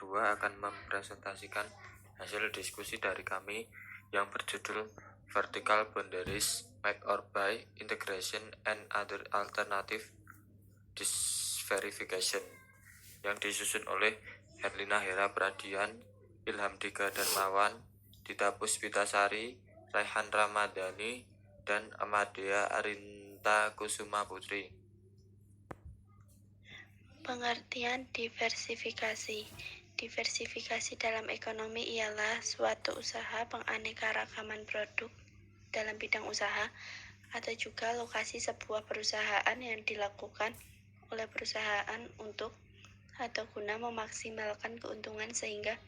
kedua akan mempresentasikan hasil diskusi dari kami yang berjudul Vertical Boundaries, Make or Buy, Integration and Other Alternative Verification yang disusun oleh Herlina Hera Pradian, Ilham Diga Darmawan, Dita Puspitasari, Raihan Ramadhani, dan Amadea Arinta Kusuma Putri. Pengertian diversifikasi. Diversifikasi dalam ekonomi ialah suatu usaha penganekaragaman produk dalam bidang usaha atau juga lokasi sebuah perusahaan yang dilakukan oleh perusahaan untuk atau guna memaksimalkan keuntungan sehingga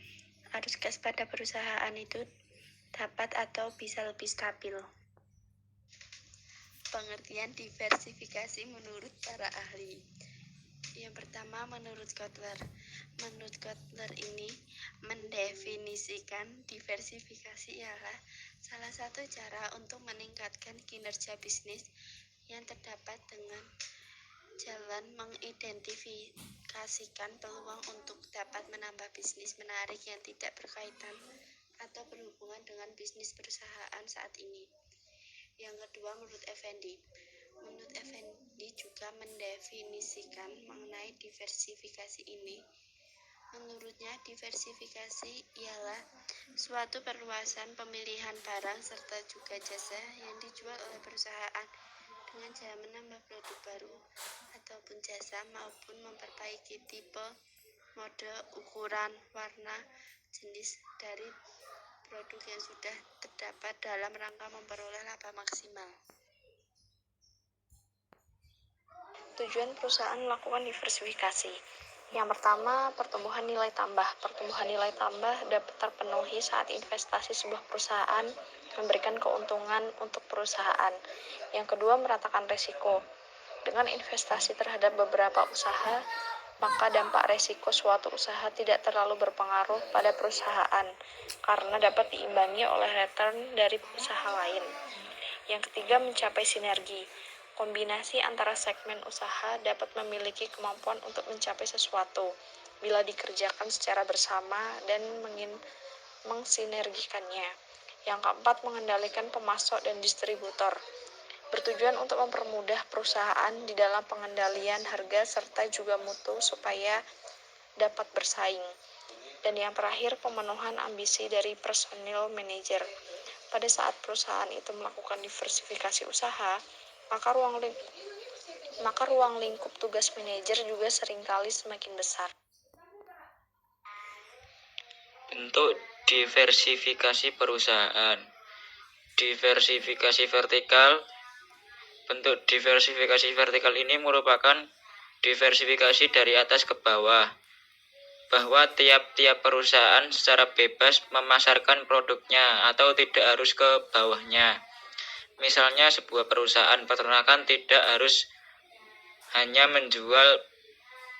arus kas pada perusahaan itu dapat atau bisa lebih stabil. Pengertian diversifikasi menurut para ahli. Yang pertama, menurut Kotler. Menurut Kotler ini mendefinisikan diversifikasi ialah salah satu cara untuk meningkatkan kinerja bisnis yang terdapat dengan jalan mengidentifikasikan peluang untuk dapat menambah bisnis menarik yang tidak berkaitan atau berhubungan dengan bisnis perusahaan saat ini. Yang kedua, menurut Effendi. Menurut Effendi juga mendefinisikan mengenai diversifikasi ini. Menurutnya, diversifikasi ialah suatu perluasan pemilihan barang serta juga jasa yang dijual oleh perusahaan dengan cara menambah produk baru ataupun jasa maupun memperbaiki tipe, mode, ukuran, warna, jenis dari produk yang sudah terdapat dalam rangka memperoleh laba maksimal. Tujuan perusahaan melakukan diversifikasi. Yang pertama, pertumbuhan nilai tambah. Pertumbuhan nilai tambah dapat terpenuhi saat investasi sebuah perusahaan memberikan keuntungan untuk perusahaan. Yang kedua, meratakan risiko. Dengan investasi terhadap beberapa usaha, maka dampak risiko suatu usaha tidak terlalu berpengaruh pada perusahaan karena dapat diimbangi oleh return dari usaha lain. Yang ketiga, mencapai sinergi. Kombinasi antara segmen usaha dapat memiliki kemampuan untuk mencapai sesuatu bila dikerjakan secara bersama dan mensinergikannya. Yang keempat, mengendalikan pemasok dan distributor. Bertujuan untuk mempermudah perusahaan di dalam pengendalian harga serta juga mutu supaya dapat bersaing. Dan yang terakhir, pemenuhan ambisi dari personil manajer. Pada saat perusahaan itu melakukan diversifikasi usaha, maka ruang lingkup tugas manajer juga seringkali semakin besar. Bentuk diversifikasi perusahaan. Diversifikasi vertikal. Bentuk diversifikasi vertikal ini merupakan diversifikasi dari atas ke bawah, bahwa tiap-tiap perusahaan secara bebas memasarkan produknya atau tidak harus ke bawahnya. Misalnya sebuah perusahaan peternakan tidak harus hanya menjual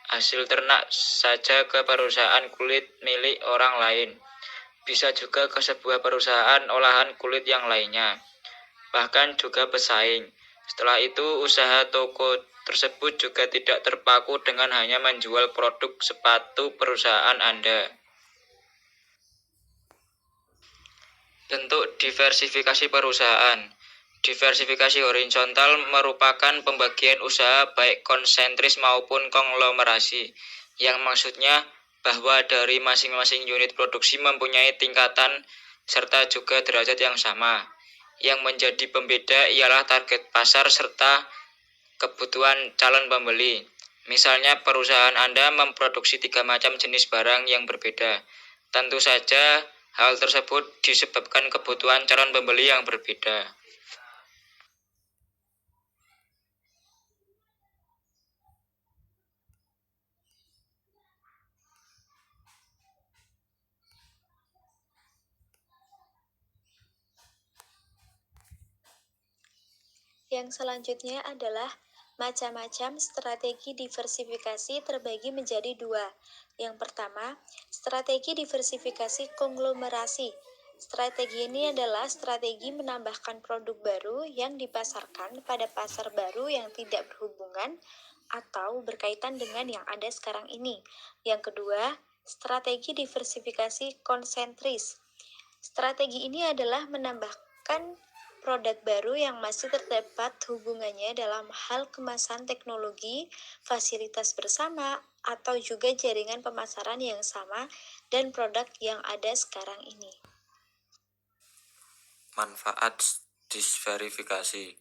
hasil ternak saja ke perusahaan kulit milik orang lain. Bisa juga ke sebuah perusahaan olahan kulit yang lainnya. Bahkan juga pesaing. Setelah itu usaha toko tersebut juga tidak terpaku dengan hanya menjual produk sepatu perusahaan Anda. Bentuk diversifikasi perusahaan. Diversifikasi horizontal merupakan pembagian usaha baik konsentris maupun konglomerasi, yang maksudnya bahwa dari masing-masing unit produksi mempunyai tingkatan serta juga derajat yang sama. Yang menjadi pembeda ialah target pasar serta kebutuhan calon pembeli. Misalnya perusahaan Anda memproduksi 3 macam jenis barang yang berbeda. Tentu saja hal tersebut disebabkan kebutuhan calon pembeli yang berbeda. Yang selanjutnya adalah macam-macam strategi diversifikasi terbagi menjadi dua. Yang pertama, strategi diversifikasi konglomerasi. Strategi ini adalah strategi menambahkan produk baru yang dipasarkan pada pasar baru yang tidak berhubungan atau berkaitan dengan yang ada sekarang ini. Yang kedua, Strategi diversifikasi konsentris. Strategi ini adalah menambahkan produk baru yang masih terdapat hubungannya dalam hal kemasan teknologi, fasilitas bersama, atau juga jaringan pemasaran yang sama dan produk yang ada sekarang ini. Manfaat disverifikasi.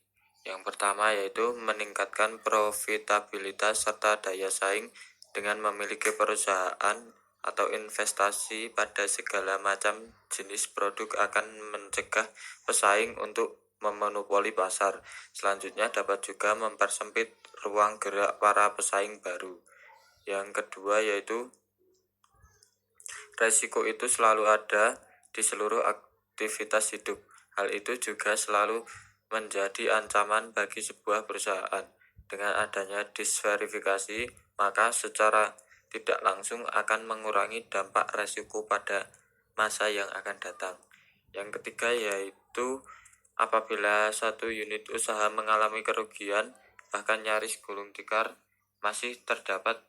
Yang pertama yaitu meningkatkan profitabilitas serta daya saing dengan memiliki perusahaan atau investasi pada segala macam jenis produk akan mencegah pesaing untuk memonopoli pasar. Selanjutnya dapat juga mempersempit ruang gerak para pesaing baru. Yang kedua yaitu resiko itu selalu ada di seluruh aktivitas hidup. Hal itu juga selalu menjadi ancaman bagi sebuah perusahaan. Dengan adanya disverifikasi, maka secara tidak langsung akan mengurangi dampak resiko pada masa yang akan datang. Yang ketiga yaitu apabila satu unit usaha mengalami kerugian, bahkan nyaris gulung tikar, masih terdapat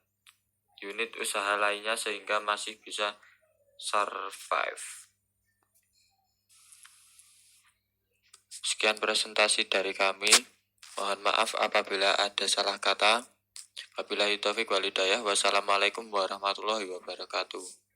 unit usaha lainnya sehingga masih bisa survive. Sekian presentasi dari kami. Mohon maaf apabila ada salah kata. Wabillahi taufiq wal hidayah. Wassalamualaikum warahmatullahi wabarakatuh.